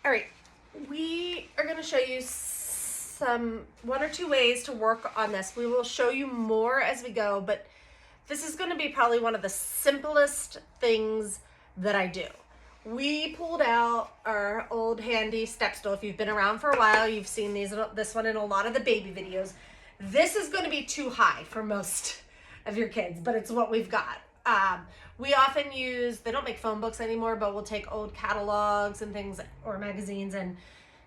All right, we are going to show you one or two ways to work on this. We will show you more as we go, but this is going to be probably one of the simplest things that I do. We pulled out our old handy step stool. If you've been around for a while, you've seen this one in a lot of the baby videos. This is going to be too high for most of your kids, but it's what we've got. We often use, they don't make phone books anymore, but we'll take old catalogs and things or magazines and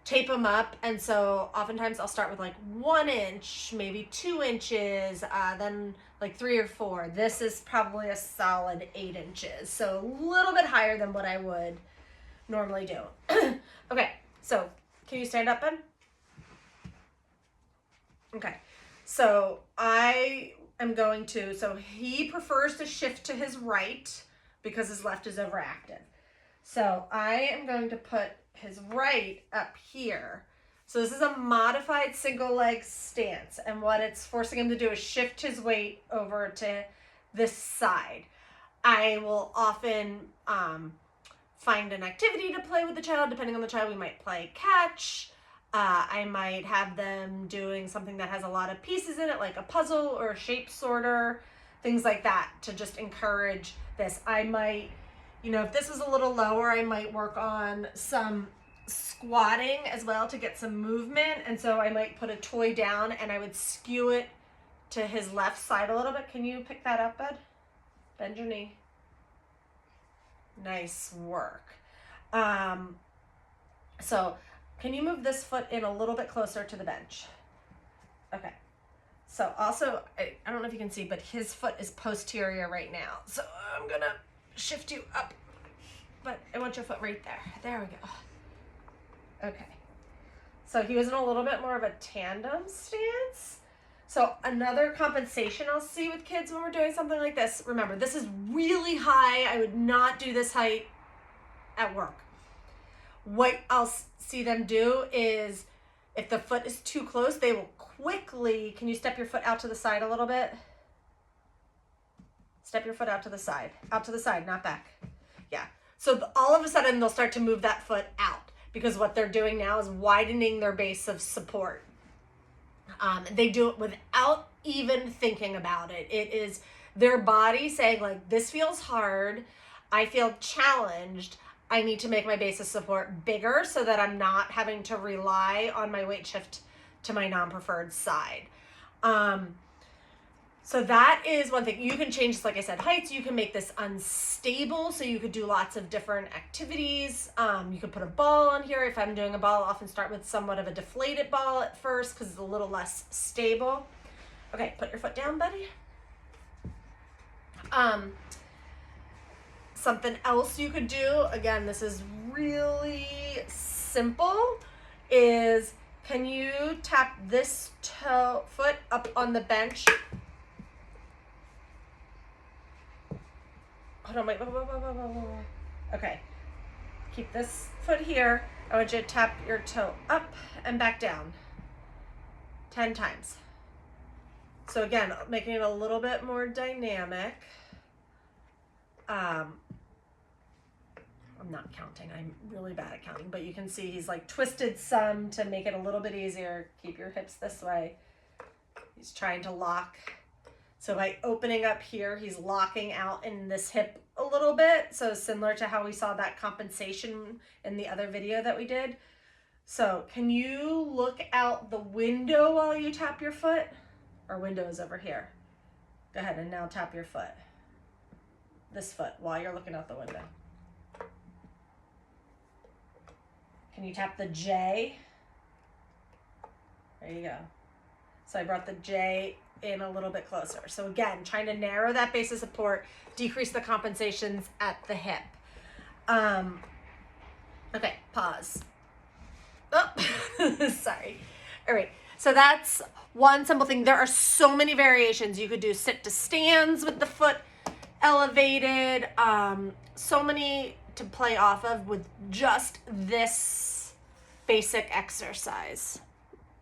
tape them up. And so oftentimes I'll start with like 1 inch, maybe 2 inches, then like 3 or 4. This is probably a solid 8 inches. So a little bit higher than what I would normally do. Okay, so can you stand up, Ben? Okay, so so he prefers to shift to his right because his left is overactive. So I am going to put his right up here. So this is a modified single leg stance. And what it's forcing him to do is shift his weight over to this side. I will often find an activity to play with the child. Depending on the child, we might play catch. I might have them doing something that has a lot of pieces in it, like a puzzle or a shape sorter, things like that, to just encourage this. I might, if this was a little lower, I might work on some squatting as well to get some movement. And so I might put a toy down and I would skew it to his left side a little bit. Can you pick that up, bud? Bend your knee. Nice work. So can you move this foot in a little bit closer to the bench? Okay. So also, I don't know if you can see, but his foot is posterior right now. So I'm gonna shift you up, but I want your foot right there. There we go. Okay. So he was in a little bit more of a tandem stance. So another compensation I'll see with kids when we're doing something like this. Remember, this is really high. I would not do this height at work. What I'll see them do is, if the foot is too close, they will quickly, can you step your foot out to the side a little bit? Step your foot out to the side, not back. Yeah. So all of a sudden they'll start to move that foot out because what they're doing now is widening their base of support. They do it without even thinking about it. It is their body saying, like, this feels hard. I feel challenged. I need to make my base of support bigger so that I'm not having to rely on my weight shift to my non-preferred side. So that is one thing. You can change this, like I said, heights. You can make this unstable, so you could do lots of different activities. You could put a ball on here. If I'm doing a ball, I'll often start with somewhat of a deflated ball at first because it's a little less stable. Okay, put your foot down, buddy. Something else you could do, again, this is really simple, is can you tap this foot up on the bench? Hold on, wait. Okay. Keep this foot here. I want you to tap your toe up and back down 10 times. So again, making it a little bit more dynamic. I'm not counting. I'm really bad at counting, but you can see he's like twisted some to make it a little bit easier. Keep your hips this way. He's trying to lock. So by opening up here, he's locking out in this hip a little bit. So similar to how we saw that compensation in the other video that we did. So can you look out the window while you tap your foot? Our window is over here. Go ahead and now tap your foot. This foot while you're looking out the window. Can you tap the J? There you go. So I brought the J in a little bit closer. So again, trying to narrow that base of support, decrease the compensations at the hip. Okay, pause. Oh, sorry. All right, so that's one simple thing. There are so many variations. You could do sit to stands with the foot elevated, so many to play off of with just this basic exercise.